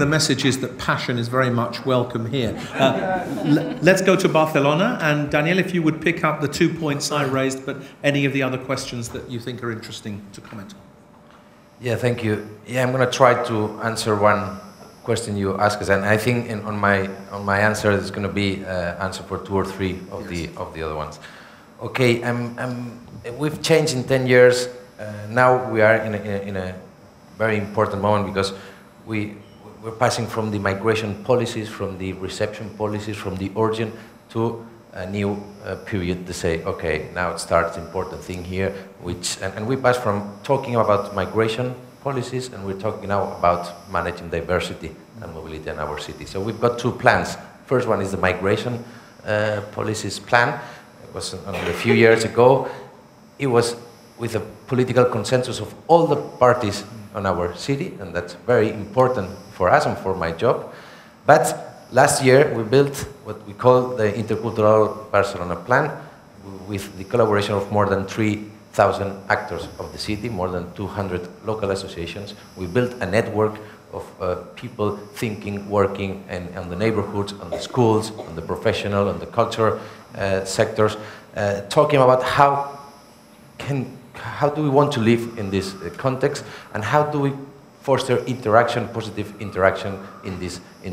message is that passion is very much welcome here. Let's go to Barcelona, and Daniel, if you would pick up the 2 points I raised, but any of the other questions that you think are interesting to comment on. Yeah, thank you. Yeah, I'm going to try to answer one question you asked us, and I think on my answer there's going to be answer for 2 or 3 of the other ones. Okay, we've changed in 10 years. Now we are in a very important moment because we're passing from the migration policies, from the reception policies, from the origin to a new period to say, okay, now it starts important thing here, and we pass from talking about migration policies, and we're talking now about managing diversity and mobility in our city. So we've got 2 plans. First one is the migration policies plan. It was a few years ago. It was with a political consensus of all the parties on our city, and that's very important for us and for my job. But last year, we built what we call the Intercultural Barcelona Plan with the collaboration of more than 3,000 actors of the city, more than 200 local associations. We built a network of people thinking, working on the neighborhoods, on the schools, on the professional, on the culture sectors, talking about how do we want to live in this context, and how do we foster interaction, positive interaction in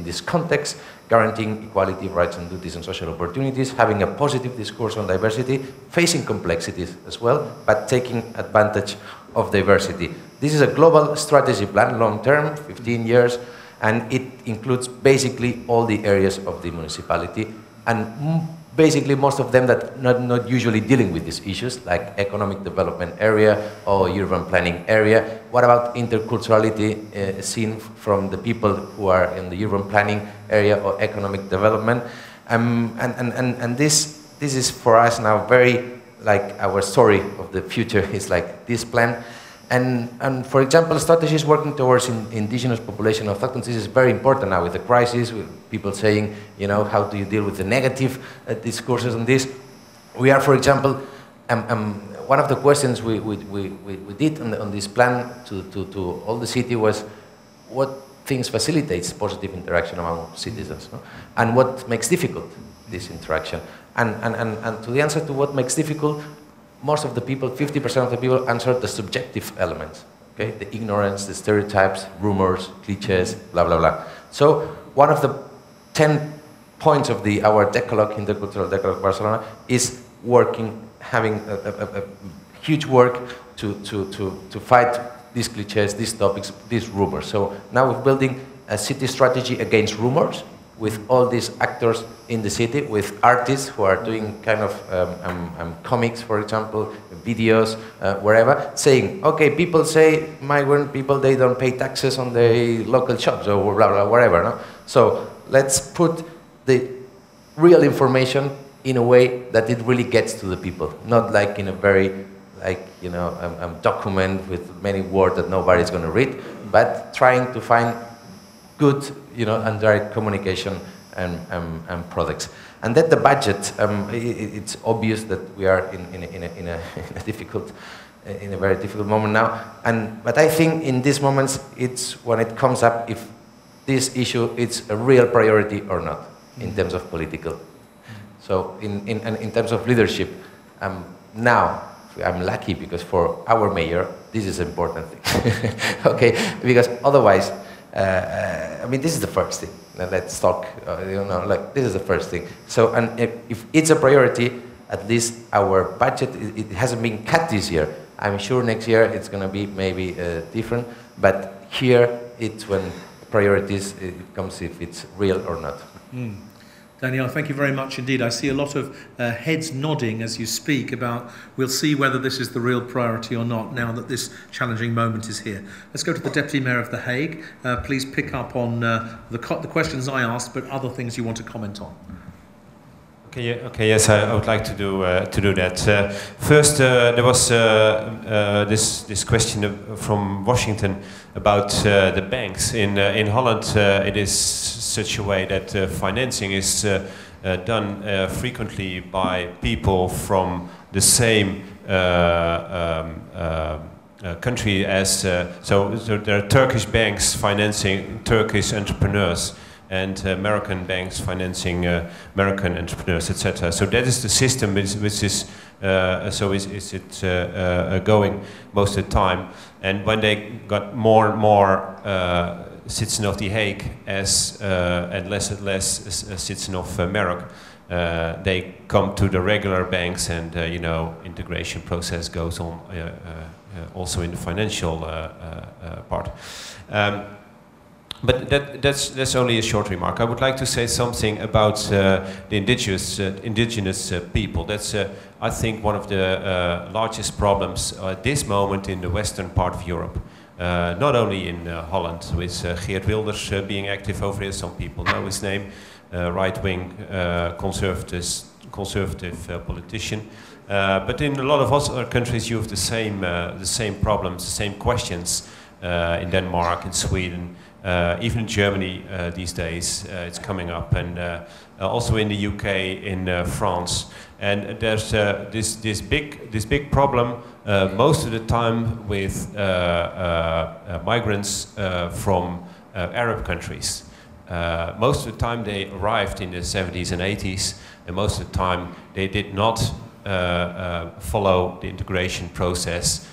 this context, guaranteeing equality, rights and duties and social opportunities, having a positive discourse on diversity, facing complexities as well, but taking advantage of diversity. This is a global strategy plan, long-term, 15 years, and it includes basically all the areas of the municipality, and basically most of them that not usually dealing with these issues, like economic development area or urban planning area. What about interculturality seen from the people who are in the urban planning area or economic development? And this is for us now very like our story of the future is like this plan. And for example, strategies working towards indigenous population of Thactons, this is very important now with the crisis, with people saying, you know, how do you deal with the negative discourses on this? We are, for example, one of the questions we did on this plan to all the city was, what things facilitates positive interaction among citizens, no? And what makes difficult this interaction? And to the answer to what makes difficult, most of the people, 50% of the people, answered the subjective elements, okay? The ignorance, the stereotypes, rumors, cliches, blah, blah, blah. So one of the 10 points of our Decalogue, Intercultural Decalogue Barcelona, is having a huge work to fight these cliches, these topics, these rumors. So now we're building a city strategy against rumors, with all these actors in the city, with artists who are doing kind of comics, for example, videos, wherever, saying, okay, people say migrant people, they don't pay taxes on the local shops or blah, blah, whatever, no? So let's put the real information in a way that it really gets to the people, not like in a very, like, you know, document with many words that nobody's going to read, but trying to find good, you know, and direct communication and products. And that the budget, it's obvious that we are in a very difficult moment now. But I think in these moments, it's when it comes up if this issue is a real priority or not in terms of political. So in terms of leadership, now I'm lucky because for our mayor, this is an important thing. Okay, because otherwise. I mean, this is the first thing. Let's talk, you know, like, this is the first thing. So, and if it's a priority, at least our budget, it hasn't been cut this year. I'm sure next year it's going to be maybe different, but here it's when priorities, it comes if it's real or not. Mm. Danielle, thank you very much indeed. I see a lot of heads nodding as you speak about, we'll see whether this is the real priority or not now that this challenging moment is here. Let's go to the Deputy Mayor of The Hague. Please pick up on the questions I asked, but other things you want to comment on. Okay, yes, I would like to do that. First, there was this question from Washington about the banks. In Holland, it is such a way that financing is done frequently by people from the same country as so there are Turkish banks financing Turkish entrepreneurs and American banks financing American entrepreneurs, etc. So that is the system which is going most of the time. And when they got more and more citizen of the Hague and less citizen of Merck, they come to the regular banks, and integration process goes on also in the financial part. But that's only a short remark. I would like to say something about the indigenous people. That's I think one of the largest problems at this moment in the western part of Europe. Not only in Holland, with Geert Wilders being active over here. Some people know his name, right-wing conservative politician. But in a lot of other countries, you have the same problems, the same questions. In Denmark, in Sweden. Even in Germany these days, it's coming up, and also in the UK, in France. And there's this big problem most of the time with migrants from Arab countries. Most of the time they arrived in the 70s and 80s, and most of the time they did not follow the integration process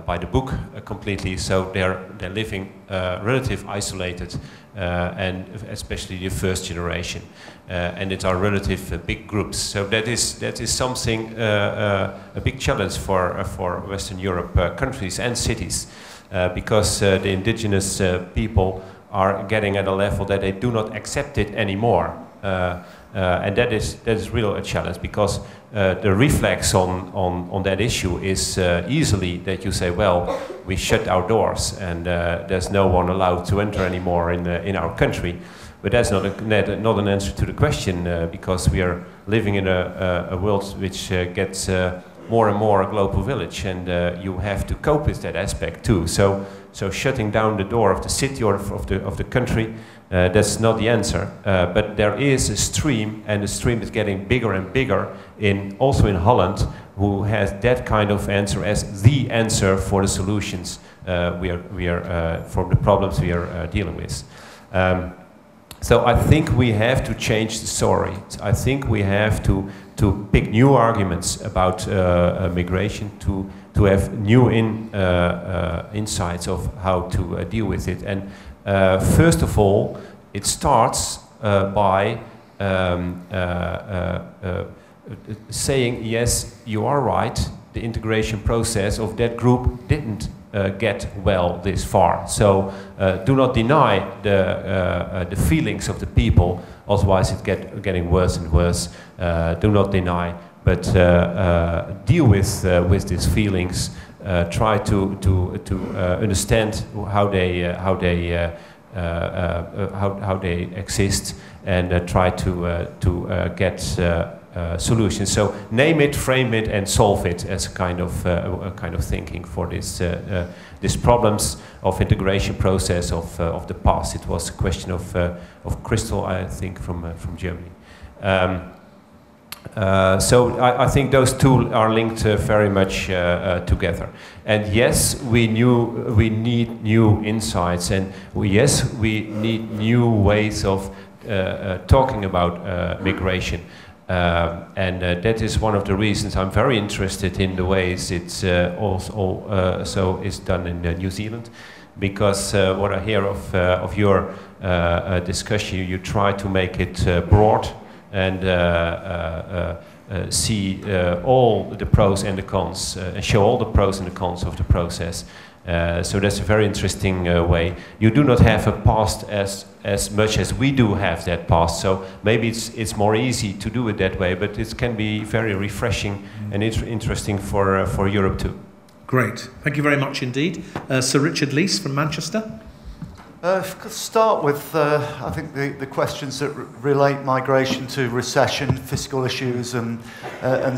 by the book completely, so they're living relatively isolated, and especially the first generation, and it are relative big groups. So that is something a big challenge for Western Europe countries and cities, because the indigenous people are getting at a level that they do not accept it anymore. And that is really a challenge, because the reflex on that issue is easily that you say, well, we shut our doors and there's no one allowed to enter anymore in our country. But that's not an answer to the question, because we are living in a world which gets more and more a global village, and you have to cope with that aspect too. So shutting down the door of the city or of the country, that's not the answer. But there is a stream, and the stream is getting bigger and bigger also in Holland, who has that kind of answer as the answer for the solutions we are for the problems we are dealing with. So I think we have to change the story. I think we have to pick new arguments about migration, to have new insights of how to deal with it. And first of all, it starts by saying, yes, you are right, the integration process of that group didn't get well this far. So do not deny the feelings of the people, otherwise it's getting worse and worse. Do not deny, but deal with these feelings. Try to understand how they exist, and try to get solutions. So name it, frame it, and solve it as a kind of thinking for these problems of integration process of the past. It was a question of Crystal, I think, from Germany. So I think those two are linked very much together. And yes, we need new insights, and yes, we need new ways of talking about migration. And that is one of the reasons I'm very interested in the ways it's also is done in New Zealand, because what I hear of your discussion, you try to make it broad and see all the pros and the cons, and show all the pros and the cons of the process. So that's a very interesting way. You do not have a past as much as we do have that past, so maybe it's more easy to do it that way, but it can be very refreshing and interesting for Europe too. Great, thank you very much indeed. Sir Richard Leese from Manchester. Start with, I think, the questions that relate migration to recession, fiscal issues, and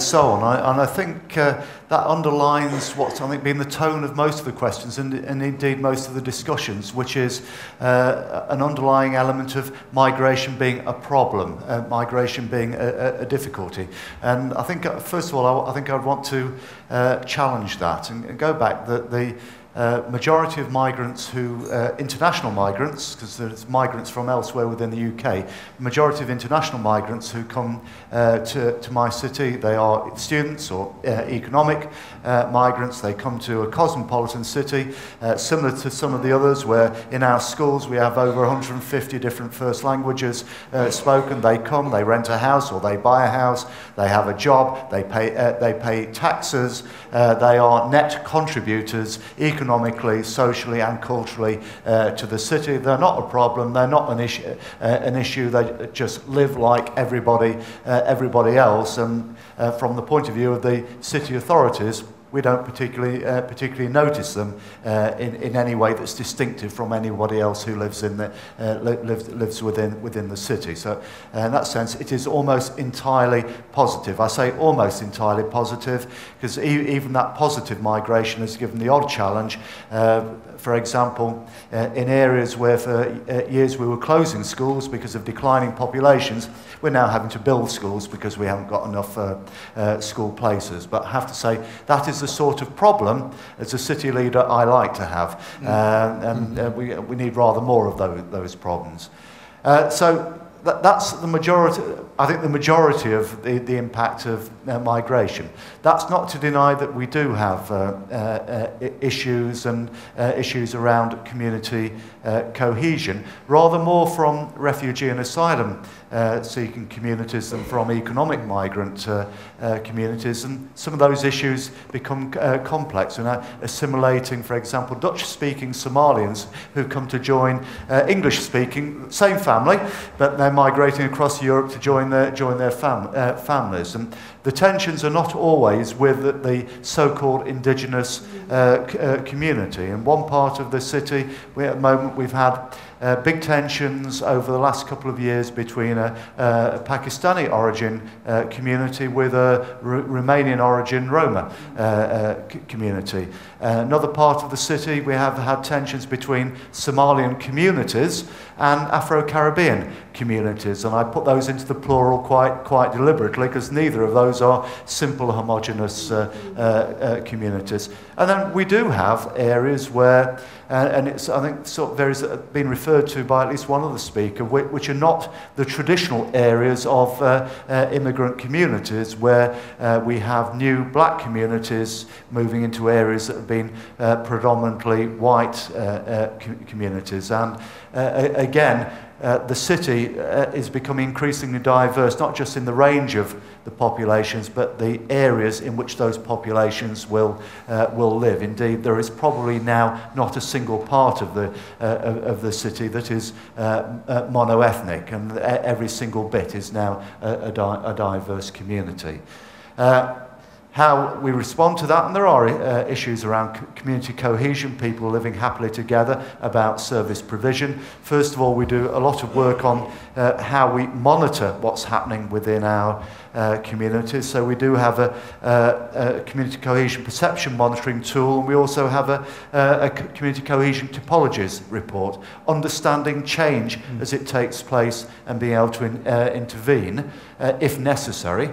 so on. And I think that underlines what's, I think, been the tone of most of the questions and indeed most of the discussions, which is an underlying element of migration being a problem, migration being a difficulty. And I think, first of all, I think I'd want to challenge that and go back that the majority of migrants who, international migrants, because there's migrants from elsewhere within the UK, the majority of international migrants who come to my city, they are students or economic migrants. They come to a cosmopolitan city, similar to some of the others, where in our schools we have over 150 different first languages spoken. They come, they rent a house or they buy a house, they have a job, they pay taxes, they are net contributors economically, socially and culturally to the city. They're not a problem, they're not an issue, they just live like everybody else, and from the point of view of the city authorities, we don't particularly notice them in any way that's distinctive from anybody else who lives in the lives within the city. So, in that sense, it is almost entirely positive. I say almost entirely positive because even that positive migration has given the odd challenge. For example, in areas where for years we were closing schools because of declining populations, we're now having to build schools because we haven't got enough school places. But I have to say, that is the sort of problem, as a city leader, I like to have. We need rather more of those problems. So that's the majority. I think the majority of the impact of migration. That's not to deny that we do have issues and issues around community cohesion, rather more from refugee and asylum seeking communities than from economic migrant communities, and some of those issues become complex. And assimilating, for example, Dutch-speaking Somalians who come to join English-speaking, same family, but they're migrating across Europe to join their families. And the tensions are not always with the so-called indigenous community. In one part of the city, at the moment, we've had big tensions over the last couple of years between a Pakistani origin community with a Romanian origin Roma community. Another part of the city, we have had tensions between Somalian communities and Afro-Caribbean communities, and I put those into the plural quite deliberately because neither of those are simple homogeneous communities. And then we do have areas where, and it's, I think, sort of areas that have been referred to by at least one of the speakers, which are not the traditional areas of immigrant communities, where we have new black communities moving into areas that have been predominantly white communities. And again, the city is becoming increasingly diverse, not just in the range of the populations, but the areas in which those populations will live. Indeed, there is probably now not a single part of the city that is mono-ethnic, and every single bit is now a diverse community. How we respond to that, and there are issues around community cohesion, people living happily together, about service provision. First of all, we do a lot of work on how we monitor what's happening within our communities. So we do have a community cohesion perception monitoring tool, and we also have a community cohesion typologies report, understanding change as it takes place and being able to intervene if necessary.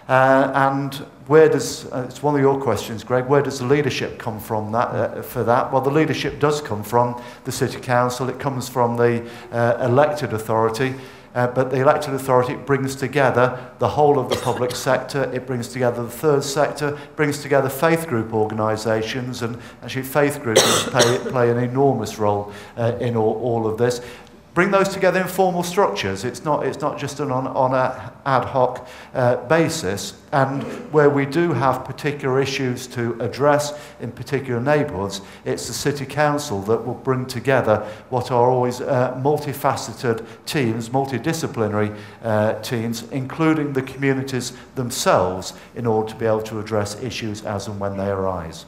And where does, it's one of your questions, Greg, where does the leadership come from for that? Well, the leadership does come from the City Council, it comes from the elected authority, but the elected authority brings together the whole of the public sector, it brings together the third sector, brings together faith group organisations, and actually faith groups play an enormous role in all of this. Bring those together in formal structures. It's not just on an ad hoc basis. And where we do have particular issues to address in particular neighbourhoods, it's the City Council that will bring together what are always multifaceted teams, multidisciplinary teams, including the communities themselves, in order to be able to address issues as and when they arise.